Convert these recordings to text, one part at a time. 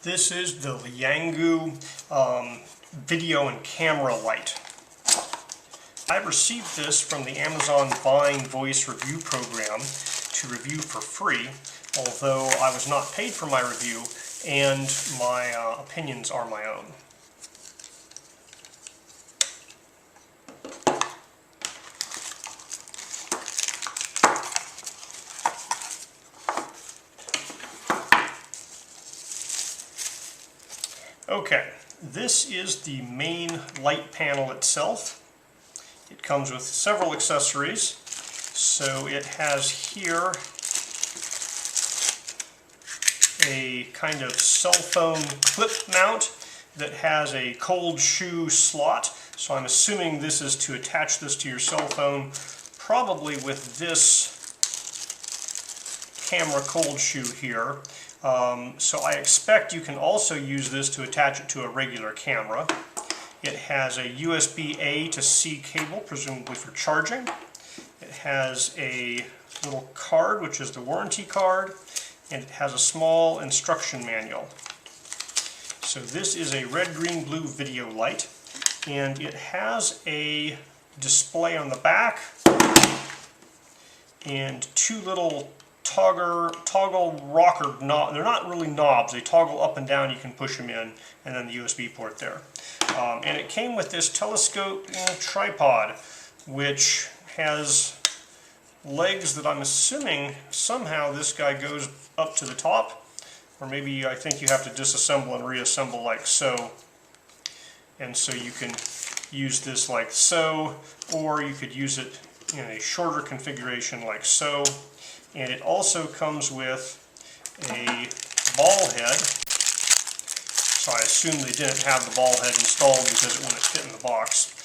This is the Yelangu video and camera light. I received this from the Amazon Buying Voice Review program to review for free, although I was not paid for my review and my opinions are my own. Okay, this is the main light panel itself. It comes with several accessories. So it has here a kind of cell phone clip mount that has a cold shoe slot. So I'm assuming this is to attach this to your cell phone, probably with this camera cold shoe here. So I expect you can also use this to attach it to a regular camera. It has a USB-A to C cable, presumably for charging. It has a little card, which is the warranty card, and it has a small instruction manual. So this is a red, green, blue video light, and it has a display on the back and two little toggle rocker knobs. They're not really knobs, they toggle up and down, you can push them in, and then the USB port there. And it came with this telescope tripod, which has legs that I'm assuming somehow this guy goes up to the top, or maybe I think you have to disassemble and reassemble like so. And so you can use this like so, or you could use it in a shorter configuration like so. And it also comes with a ball head. So I assume they didn't have the ball head installed because it wouldn't fit in the box.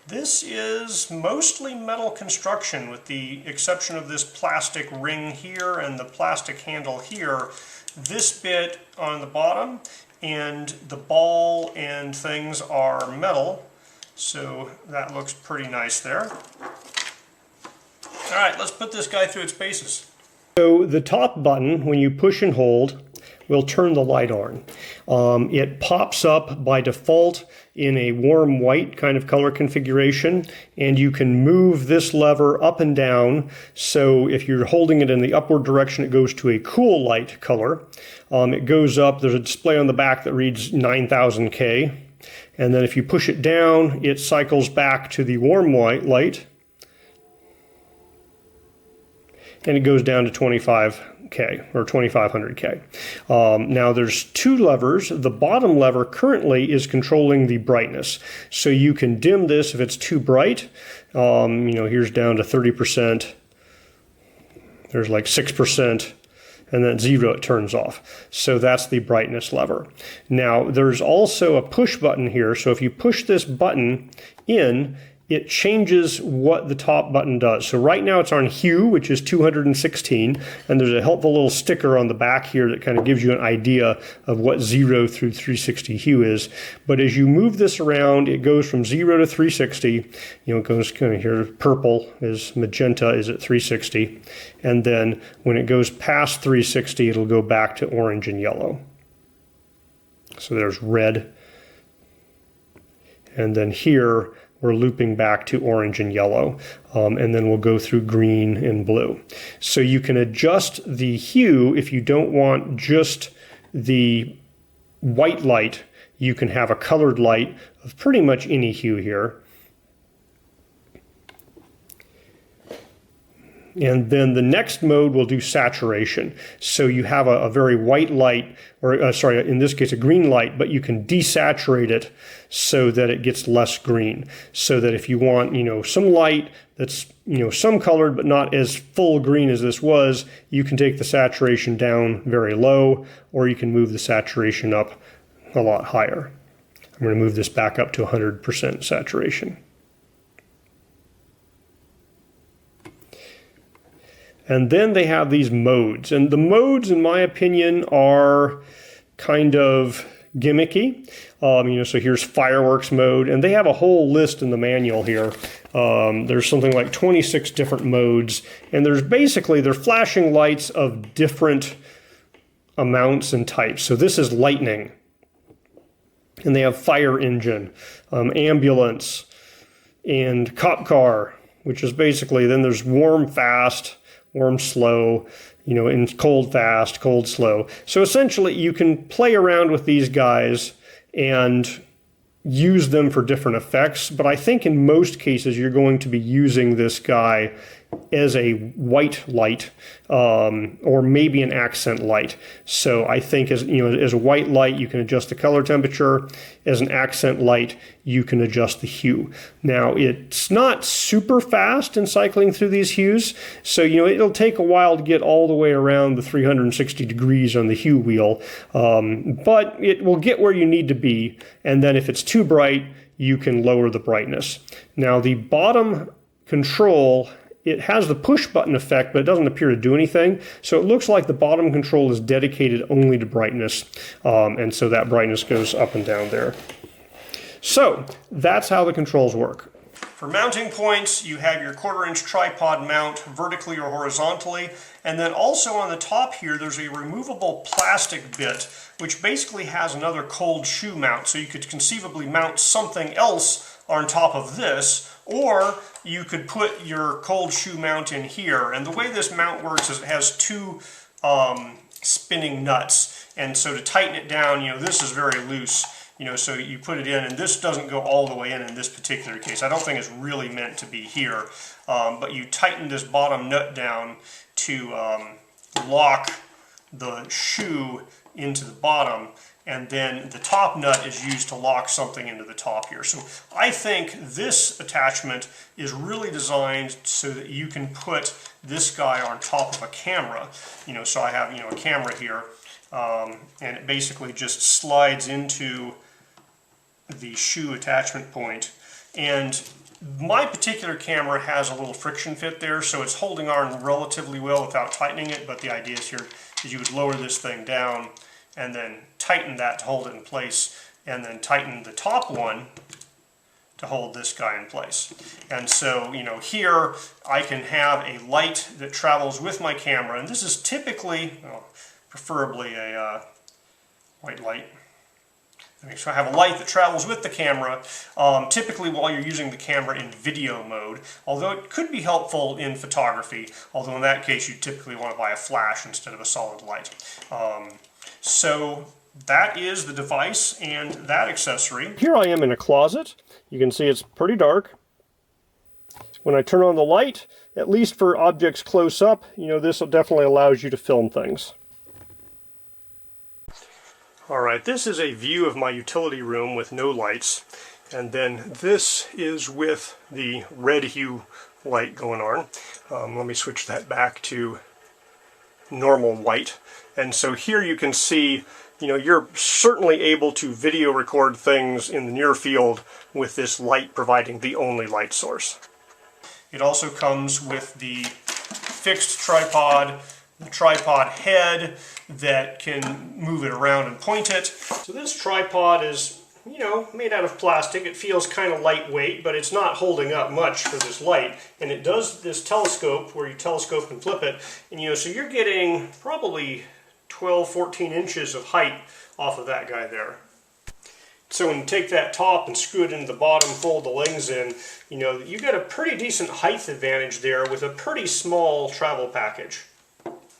This is mostly metal construction with the exception of this plastic ring here and the plastic handle here. This bit on the bottom and the ball and things are metal. So that looks pretty nice there. Alright, let's put this guy through its paces. So the top button, when you push and hold, will turn the light on. It pops up by default in a warm white kind of color configuration, and you can move this lever up and down. So if you're holding it in the upward direction, it goes to a cool light color. It goes up, there's a display on the back that reads 9000K, and then if you push it down, it cycles back to the warm white light, and it goes down to 25K or 2500K. Now there's two levers. The bottom lever currently is controlling the brightness. So you can dim this if it's too bright. Here's down to 30%. There's like 6%. And then 0 it turns off. So that's the brightness lever. Now there's also a push button here. So if you push this button in, it changes what the top button does. So right now it's on hue, which is 216, and there's a helpful little sticker on the back here that kind of gives you an idea of what 0 through 360 hue is. But as you move this around, it goes from 0 to 360. It goes kind of here, purple is magenta is at 360, and then when it goes past 360, it'll go back to orange and yellow. So there's red, and then here we're looping back to orange and yellow, and then we'll go through green and blue. So you can adjust the hue if you don't want just the white light. You can have a colored light of pretty much any hue here. And then the next mode will do saturation. So you have a very white light, or in this case a green light, but you can desaturate it so that it gets less green. So that if you want, some light that's, some colored but not as full green as this was, you can take the saturation down very low, or you can move the saturation up a lot higher. I'm going to move this back up to 100% saturation. And then they have these modes. And the modes, in my opinion, are kind of gimmicky. So here's fireworks mode, and they have a whole list in the manual here. There's something like 26 different modes, and they're flashing lights of different amounts and types. So this is lightning, and they have fire engine, ambulance, and cop car, which is basically, then there's warm fast, warm slow, and cold fast, cold slow. So essentially you can play around with these guys and use them for different effects, but I think in most cases you're going to be using this guy as a white light, or maybe an accent light. So I think as a white light you can adjust the color temperature. As an accent light you can adjust the hue. Now it's not super fast in cycling through these hues, so it'll take a while to get all the way around the 360 degrees on the hue wheel, but it will get where you need to be, and then if it's too bright you can lower the brightness. Now the bottom control, it has the push button effect, but it doesn't appear to do anything. So it looks like the bottom control is dedicated only to brightness. And so that brightness goes up and down there. So that's how the controls work. For mounting points, you have your 1/4-inch tripod mount vertically or horizontally. And then also on the top here, there's a removable plastic bit, which basically has another cold shoe mount. So you could conceivably mount something else on top of this, or you could put your cold shoe mount in here. And the way this mount works is it has two spinning nuts. And so to tighten it down, this is very loose. So you put it in, and this doesn't go all the way in this particular case. I don't think it's really meant to be here. But you tighten this bottom nut down to lock the shoe into the bottom, and then the top nut is used to lock something into the top here. So I think this attachment is really designed so that you can put this guy on top of a camera. So I have a camera here, and it basically just slides into the shoe attachment point. And my particular camera has a little friction fit there, so it's holding on relatively well without tightening it, but the idea is here is you would lower this thing down and then tighten that to hold it in place, and then tighten the top one to hold this guy in place. And so, here I can have a light that travels with my camera, and this is typically, preferably a white light. So I have a light that travels with the camera, typically while you're using the camera in video mode, although it could be helpful in photography, although in that case you typically want to buy a flash instead of a solid light. So that is the device and that accessory. Here I am in a closet. You can see it's pretty dark. When I turn on the light, at least for objects close up, this definitely allows you to film things. Alright, this is a view of my utility room with no lights, and then this is with the red hue light going on. Let me switch that back to normal white. And so here you can see, you're certainly able to video record things in the near field with this light providing the only light source. It also comes with the fixed tripod, the tripod head that can move it around and point it. So this tripod is, made out of plastic. It feels kind of lightweight, but it's not holding up much for this light. And it does this telescope where you telescope and flip it. And so you're getting probably 12, 14 inches of height off of that guy there. So when you take that top and screw it into the bottom, fold the legs in, you get a pretty decent height advantage there with a pretty small travel package.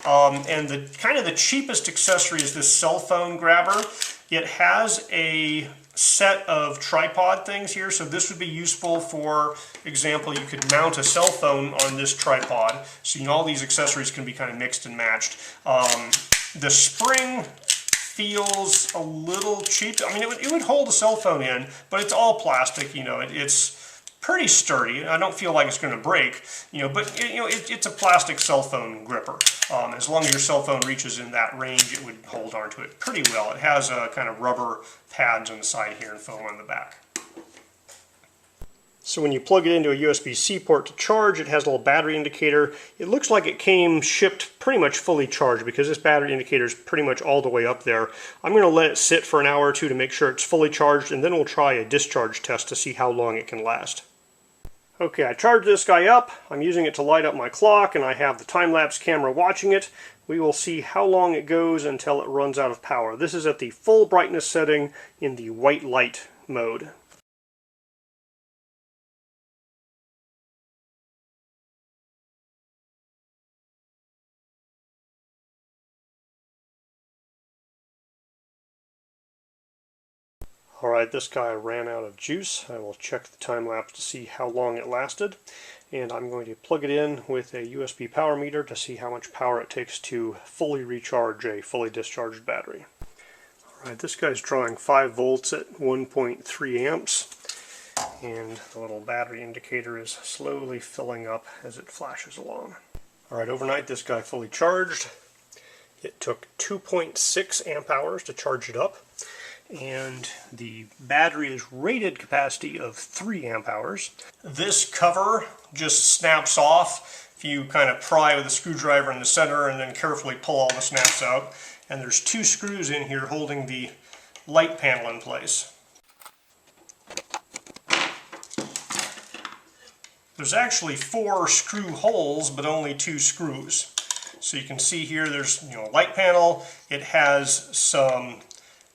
And the kind of the cheapest accessory is this cell phone grabber. It has a set of tripod things here, so this would be useful. For example, you could mount a cell phone on this tripod, so all these accessories can be kind of mixed and matched. The spring feels a little cheap. I mean, it would hold a cell phone in, but it's all plastic. It's pretty sturdy. I don't feel like it's going to break, but it's a plastic cell phone gripper. As long as your cell phone reaches in that range, it would hold onto it pretty well. It has kind of rubber pads on the side here and foam on the back. So when you plug it into a USB-C port to charge, it has a little battery indicator. It looks like it came shipped pretty much fully charged because this battery indicator is pretty much all the way up there. I'm going to let it sit for an hour or two to make sure it's fully charged, and then we'll try a discharge test to see how long it can last. Okay, I charged this guy up. I'm using it to light up my clock, and I have the time-lapse camera watching it. we will see how long it goes until it runs out of power. This is at the full brightness setting in the white light mode. Alright, this guy ran out of juice. I will check the time lapse to see how long it lasted. And I'm going to plug it in with a USB power meter to see how much power it takes to fully recharge a fully discharged battery. Alright, this guy's drawing 5 volts at 1.3 amps. And the little battery indicator is slowly filling up as it flashes along. Alright, overnight this guy fully charged. It took 2.6 amp hours to charge it up. And the battery is rated capacity of 3 amp hours. This cover just snaps off if you kind of pry with a screwdriver in the center and then carefully pull all the snaps out. And there's 2 screws in here holding the light panel in place. There's actually 4 screw holes but only 2 screws. So you can see here there's light panel. It has some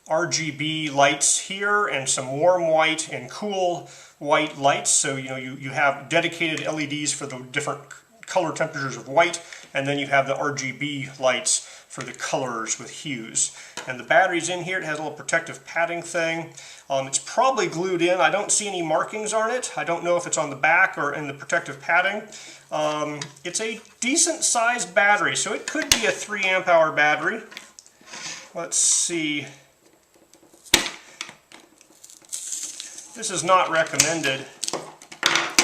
RGB lights here and some warm white and cool white lights. So you have dedicated LEDs for the different color temperatures of white, and then you have the RGB lights for the colors with hues. And the battery's in here. It has a little protective padding thing. It's probably glued in. I don't see any markings on it. I don't know if it's on the back or in the protective padding. It's a decent sized battery, so it could be a 3 amp hour battery. Let's see. This is not recommended.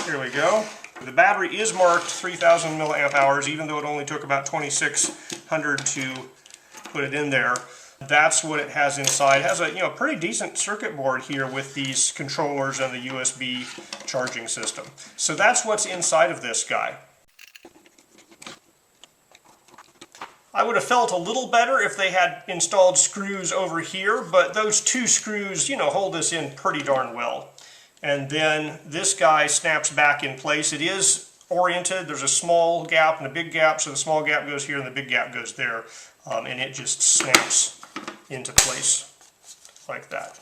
Here we go. The battery is marked 3000 milliamp hours, even though it only took about 2600 to put it in there. That's what it has inside. It has a pretty decent circuit board here with these controllers and the USB charging system. So that's what's inside of this guy. I would have felt a little better if they had installed screws over here, but those 2 screws, hold this in pretty darn well. And then this guy snaps back in place. It is oriented. There's a small gap and a big gap, so the small gap goes here and the big gap goes there. And it just snaps into place like that.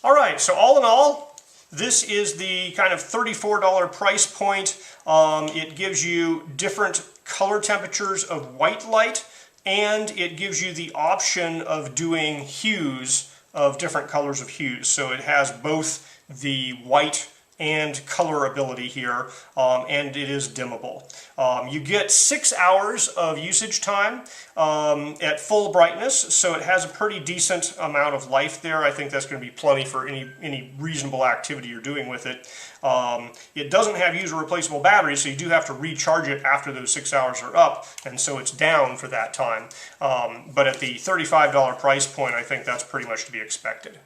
All right, so all in all, this is the kind of $34 price point. It gives you different color temperatures of white light, and it gives you the option of doing hues of different colors of hues. So it has both the white and color ability here, and it is dimmable. You get 6 hours of usage time at full brightness, so it has a pretty decent amount of life there. I think that's going to be plenty for any reasonable activity you're doing with it. It doesn't have user replaceable batteries, so you do have to recharge it after those 6 hours are up, and so it's down for that time. But at the $35 price point, I think that's pretty much to be expected.